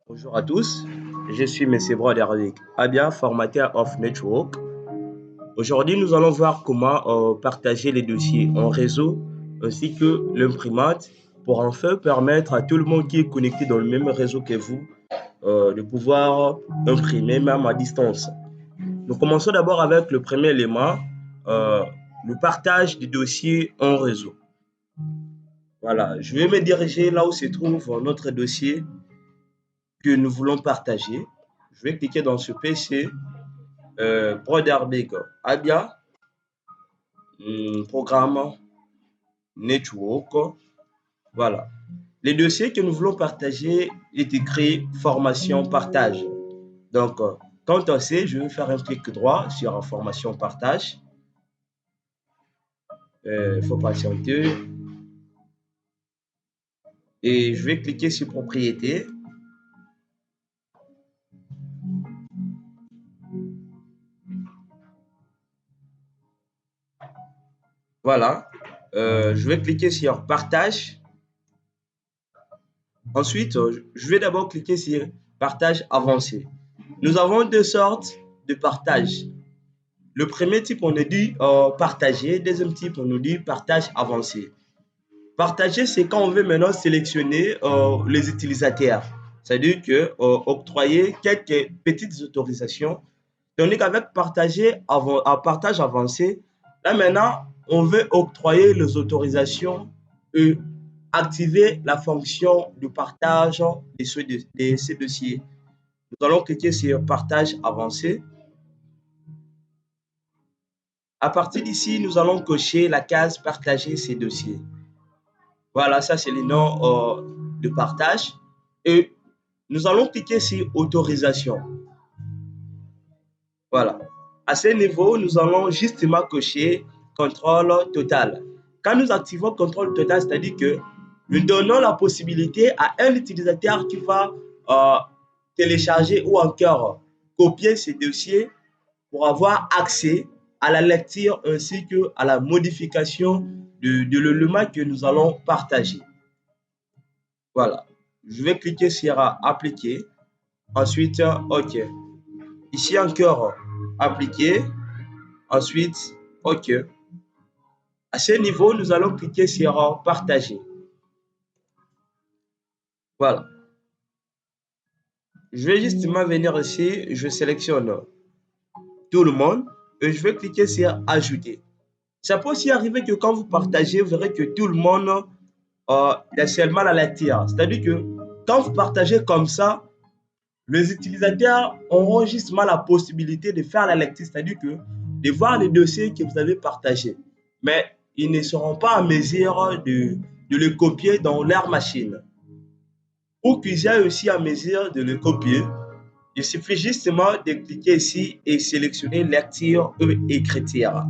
Bonjour à tous, je suis M. Broderick Abia, formateur of Network. Aujourd'hui, nous allons voir comment partager les dossiers en réseau ainsi que l'imprimante pour enfin permettre à tout le monde qui est connecté dans le même réseau que vous de pouvoir imprimer même à distance. Nous commençons d'abord avec le premier élément, euh, le partage des dossiers en réseau. Voilà, je vais me diriger là où se trouve notre dossier que nous voulons partager. Je vais cliquer dans ce PC, Broderick Abia, programme Network. Voilà. Les dossiers que nous voulons partager est écrit formation partage. Donc, quand on sait, je vais faire un clic droit sur formation partage. Il faut patienter. Et je vais cliquer sur propriété. Voilà. Je vais cliquer sur partage. Ensuite, je vais d'abord cliquer sur partage avancé. Nous avons deux sortes de partage. Le premier type, on nous dit partager. Deuxième type, on nous dit partage avancé. Partager, c'est quand on veut maintenant sélectionner les utilisateurs. C'est-à-dire que octroyer quelques petites autorisations. Tandis qu'avec partage avancé, là maintenant, on veut octroyer les autorisations et activer la fonction de partage de ces dossiers. Nous allons cliquer sur partage avancé. À partir d'ici, nous allons cocher la case partager ces dossiers. Voilà, ça c'est le nom de partage. Et nous allons cliquer sur autorisation. Voilà. À ce niveau, nous allons justement cocher contrôle total. Quand nous activons contrôle total, c'est-à-dire que nous donnons la possibilité à un utilisateur qui va télécharger ou encore copier ces dossiers pour avoir accès à la lecture ainsi qu'à la modification de l'élément que nous allons partager. Voilà. Je vais cliquer sur appliquer. Ensuite, OK. Ici encore, appliquer. Ensuite, OK. À ce niveau, nous allons cliquer sur partager. Voilà. Je vais justement venir ici, je sélectionne tout le monde et je vais cliquer sur ajouter. Ça peut aussi arriver que quand vous partagez, vous verrez que tout le monde il a seulement la lecture. C'est-à-dire que quand vous partagez comme ça, les utilisateurs auront justement la possibilité de faire la lecture, c'est-à-dire que de voir les dossiers que vous avez partagés. Mais ils ne seront pas en mesure de le copier dans leur machine. Pour qu'ils aient aussi en mesure de le copier, il suffit justement de cliquer ici et sélectionner lecture et écriture.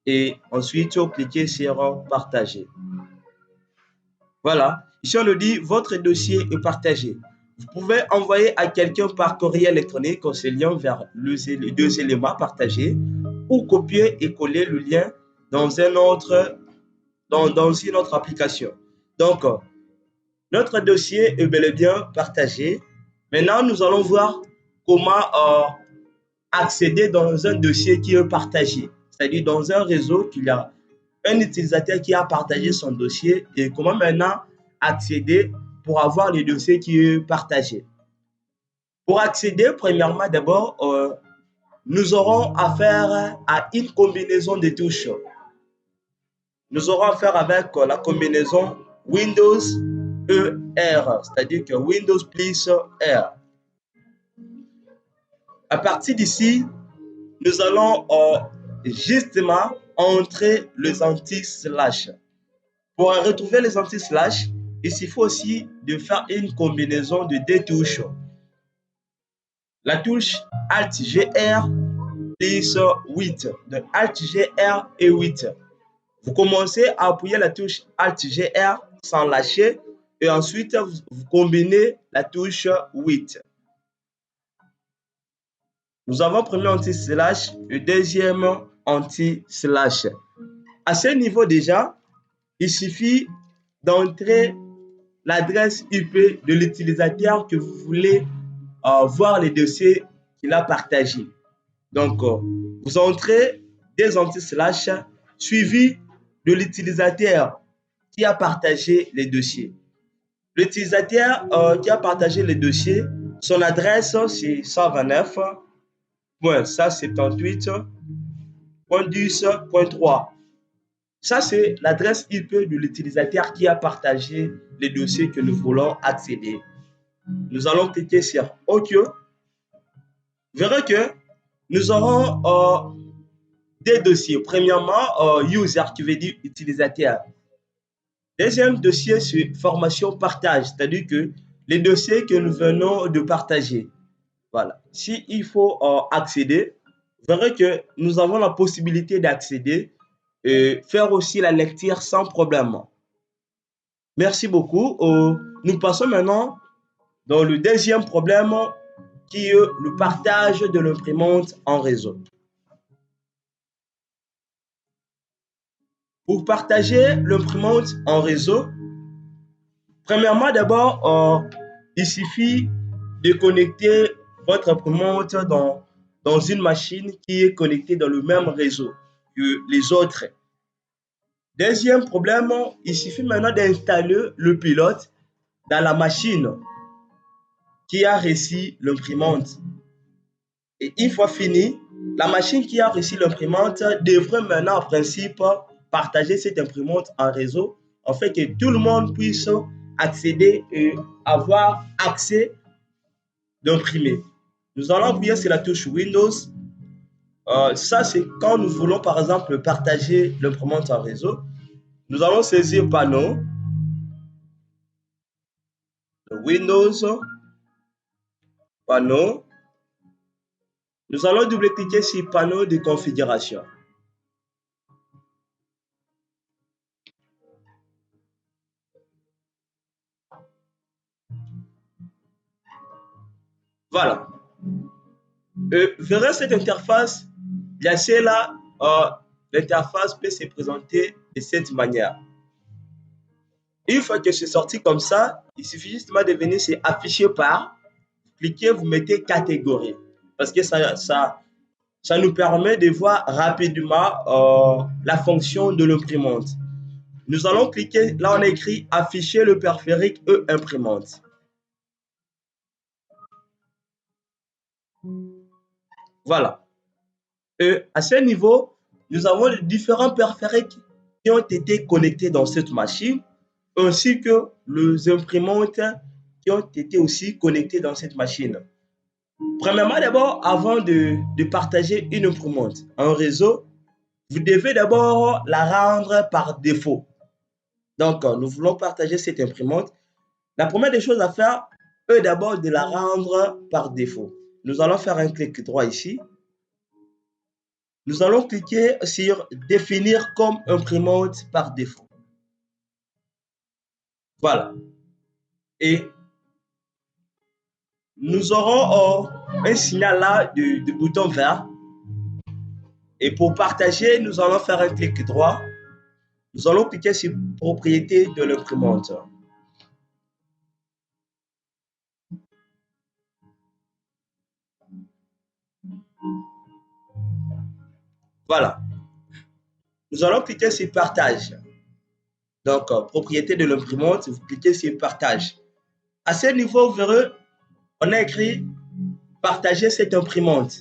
Et ensuite, cliquer sur partager. Voilà. Ici, on nous dit votre dossier est partagé. Vous pouvez envoyer à quelqu'un par courrier électronique ce lien vers les deux éléments partagés ou copier et coller le lien dans une autre application. Donc, notre dossier est bel et bien partagé. Maintenant, nous allons voir comment accéder dans un dossier qui est partagé. C'est-à-dire dans un réseau qu'il y a un utilisateur qui a partagé son dossier et comment maintenant accéder pour avoir le dossier qui est partagé. Pour accéder, premièrement, d'abord, nous aurons affaire à une combinaison de touches. Nous aurons affaire avec la combinaison Windows ER, c'est-à-dire que Windows plus R. À partir d'ici, nous allons justement entrer les anti-slash. Pour retrouver les anti-slash, il suffit aussi de faire une combinaison de deux touches. La touche Alt-GR plus 8. Donc Alt-GR et 8. Vous commencez à appuyer la touche Alt-GR sans lâcher et ensuite vous combinez la touche 8. Nous avons premier anti-slash et deuxième anti-slash. À ce niveau déjà, il suffit d'entrer l'adresse IP de l'utilisateur que vous voulez voir les dossiers qu'il a partagés. Donc, vous entrez des anti-slash suivi de l'utilisateur qui a partagé les dossiers. L'utilisateur qui a partagé les dossiers, son adresse c'est 129.178.10.3. Ça, c'est l'adresse IP de l'utilisateur qui a partagé les dossiers que nous voulons accéder. Nous allons cliquer sur OK. Vous verrez que nous aurons des dossiers. Premièrement, user qui veut dire utilisateur. Deuxième dossier, c'est formation partage, c'est-à-dire que les dossiers que nous venons de partager. Voilà. S'il faut accéder, vous verrez que nous avons la possibilité d'accéder et faire aussi la lecture sans problème. Merci beaucoup. Nous passons maintenant dans le deuxième problème qui est le partage de l'imprimante en réseau. Pour partager l'imprimante en réseau, premièrement, d'abord, il suffit de connecter votre imprimante dans une machine qui est connectée dans le même réseau que les autres. Deuxième problème, il suffit maintenant d'installer le pilote dans la machine qui a reçu l'imprimante. Et une fois fini, la machine qui a reçu l'imprimante devrait maintenant en principe partager cette imprimante en réseau afin que tout le monde puisse accéder et avoir accès d'imprimer. Nous allons appuyer sur la touche Windows. Ça, c'est quand nous voulons par exemple partager l'imprimante en réseau. Nous allons saisir panneau, Windows, panneau. Nous allons double-cliquer sur panneau de configuration. Voilà. Verrez cette interface. Là, l'interface peut se présenter de cette manière. Une fois que c'est sorti comme ça, il suffit justement de venir sur afficher par, cliquez, vous mettez catégorie. Parce que ça nous permet de voir rapidement la fonction de l'imprimante. Nous allons cliquer, là on a écrit afficher le périphérique imprimante. Voilà. Et à ce niveau, nous avons les différents périphériques qui ont été connectés dans cette machine, ainsi que les imprimantes qui ont été aussi connectées dans cette machine. Premièrement, d'abord, avant de partager une imprimante en réseau, vous devez d'abord la rendre par défaut. Donc, nous voulons partager cette imprimante. La première des choses à faire est d'abord de la rendre par défaut. Nous allons faire un clic droit ici. Nous allons cliquer sur définir comme imprimante par défaut. Voilà. Et nous aurons un signal là de bouton vert. Et pour partager, nous allons faire un clic droit. Nous allons cliquer sur propriété de l'imprimante. Voilà. Nous allons cliquer sur partage. Donc, propriété de l'imprimante, vous cliquez sur partage. À ce niveau, vous verrez, on a écrit partager cette imprimante.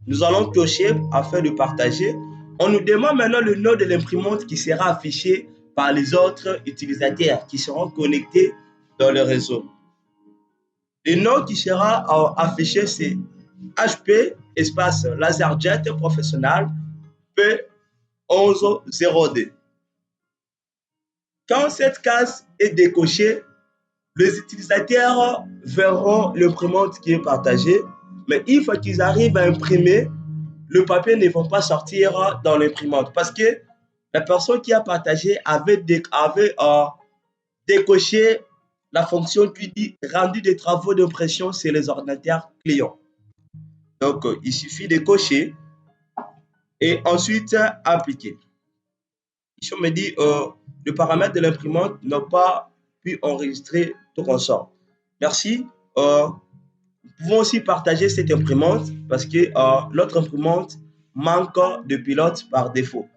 Nous allons cocher afin de partager. On nous demande maintenant le nom de l'imprimante qui sera affiché par les autres utilisateurs qui seront connectés dans le réseau. Le nom qui sera affiché, c'est HP espace LaserJet professionnel P1102. Quand cette case est décochée, les utilisateurs verront l'imprimante qui est partagée, mais une fois qu'ils arrivent à imprimer, le papier ne va pas sortir dans l'imprimante parce que la personne qui a partagé avait décoché la fonction qui dit rendu des travaux d'impression sur les ordinateurs clients. Donc, il suffit de cocher et ensuite appliquer. Ici, on me dit le paramètre de l'imprimante n'a pas puis enregistrer tout comme ça. Merci. Nous pouvons aussi partager cette imprimante parce que notre imprimante manque de pilote par défaut.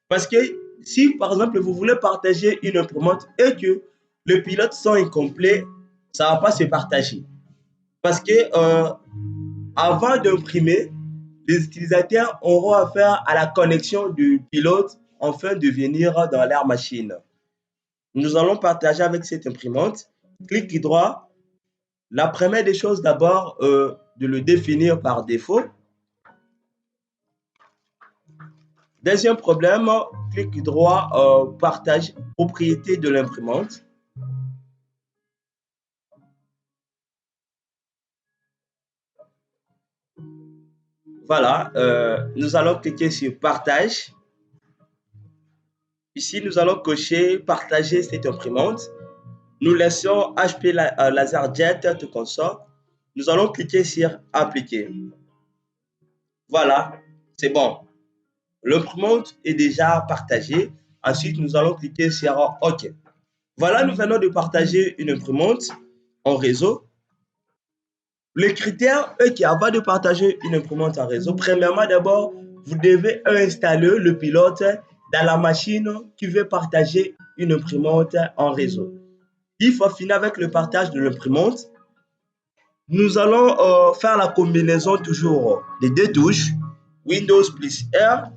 Parce que si, par exemple, vous voulez partager une imprimante et que le pilote sont incomplets, ça ne va pas se partager. Parce que avant d'imprimer, les utilisateurs auront affaire à la connexion du pilote afin de venir dans leur machine. Nous allons partager avec cette imprimante. Clic droit. La première des choses d'abord, de le définir par défaut. Deuxième problème, clic droit, partage, propriété de l'imprimante. Voilà, nous allons cliquer sur partage. Ici, nous allons cocher partager cette imprimante. Nous laissons HP LaserJet tout comme ça. Nous allons cliquer sur appliquer. Voilà, c'est bon. L'imprimante est déjà partagée. Ensuite, nous allons cliquer sur OK. Voilà, nous venons de partager une imprimante en réseau. Les critères, qui avant de partager une imprimante en réseau, premièrement, d'abord, vous devez installer le pilote dans la machine qui veut partager une imprimante en réseau. Il faut finir avec le partage de l'imprimante. Nous allons faire la combinaison toujours des deux touches, Windows plus R.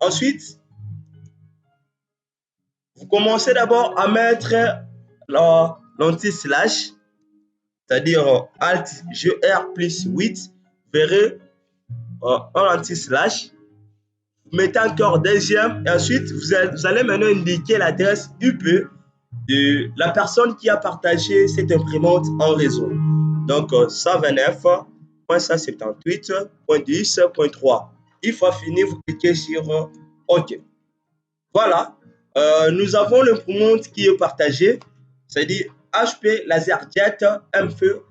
Ensuite, vous commencez d'abord à mettre l'anti-slash, c'est-à-dire Alt GR plus 8, verrez un anti-slash. Vous mettez encore deuxième et ensuite vous allez maintenant indiquer l'adresse IP de la personne qui a partagé cette imprimante en réseau. Donc 129.178.10.3. Une fois fini, vous cliquez sur OK. Voilà, nous avons l'imprimante qui est partagée, c'est-à-dire HP LaserJet MFE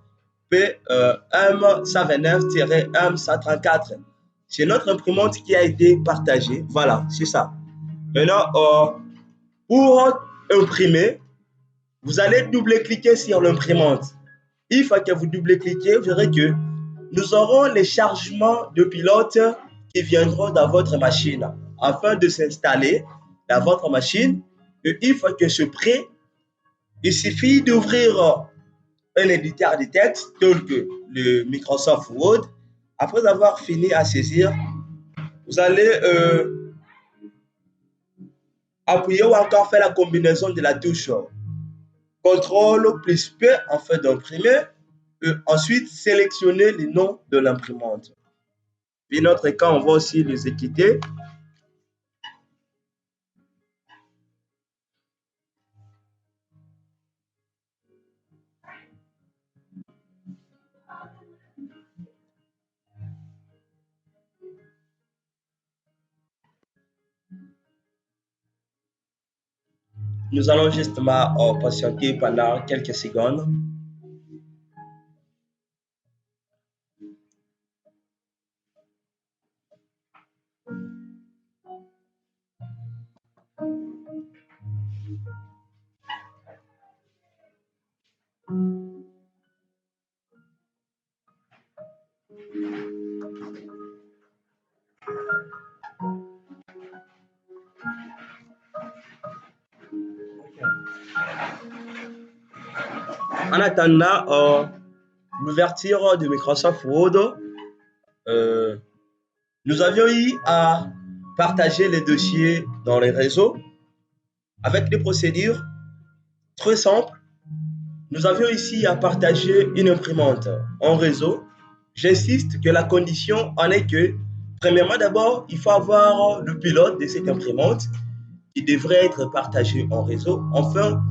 M129-M134. C'est notre imprimante qui a été partagée. Voilà, c'est ça. Maintenant, pour imprimer, vous allez double-cliquer sur l'imprimante. Une fois que vous double-cliquez, vous verrez que nous aurons les chargements de pilotes qui viendront dans votre machine afin de s'installer dans votre machine. Et une fois que c'est prêt, il suffit d'ouvrir un éditeur de texte tel que le Microsoft Word. Après avoir fini à saisir, vous allez appuyer ou encore faire la combinaison de la touche CTRL plus P afin d'imprimer. Et ensuite, sélectionner le nom de l'imprimante. Puis notre cas, on va aussi les équiter. Nous allons justement patienter pendant quelques secondes. En attendant l'ouverture de Microsoft Word, nous avions eu à partager les dossiers dans les réseaux avec des procédures très simples. Nous avions ici à partager une imprimante en réseau. J'insiste que la condition en est que, premièrement, d'abord, il faut avoir le pilote de cette imprimante qui devrait être partagé en réseau, afin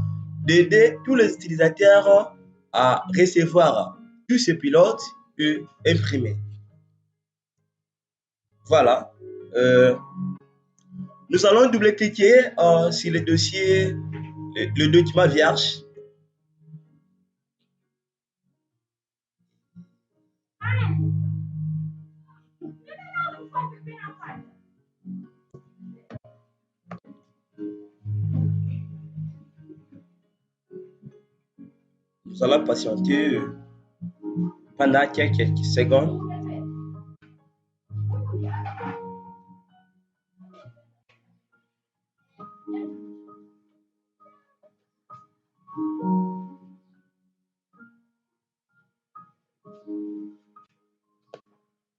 d'aider tous les utilisateurs à recevoir tous ces pilotes et imprimer. Voilà. Nous allons double-cliquer sur le dossier, le document vierge. Nous allons patienter pendant quelques secondes.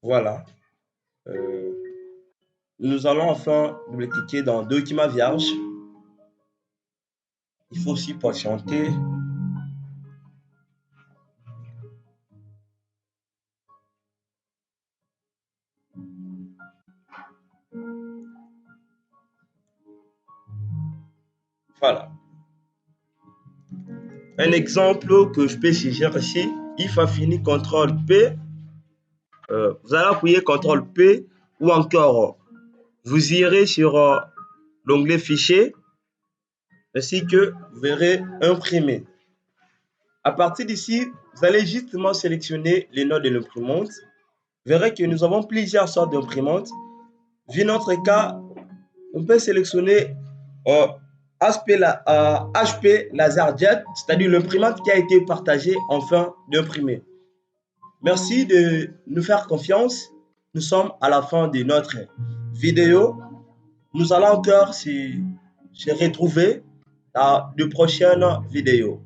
Voilà. Euh, Nous allons enfin double-cliquer dans document vierge. Il faut aussi patienter. Voilà. Un exemple que je peux suggérer ici, il faut finir CTRL P. Vous allez appuyer CTRL P ou encore vous irez sur l'onglet fichier ainsi que vous verrez imprimer. À partir d'ici, vous allez justement sélectionner les notes de l'imprimante. Vous verrez que nous avons plusieurs sortes d'imprimantes. Vu notre cas, on peut sélectionner HP LaserJet, c'est-à-dire l'imprimante qui a été partagée afin d'imprimer. Merci de nous faire confiance. Nous sommes à la fin de notre vidéo. Nous allons encore se retrouver dans de prochaines vidéos.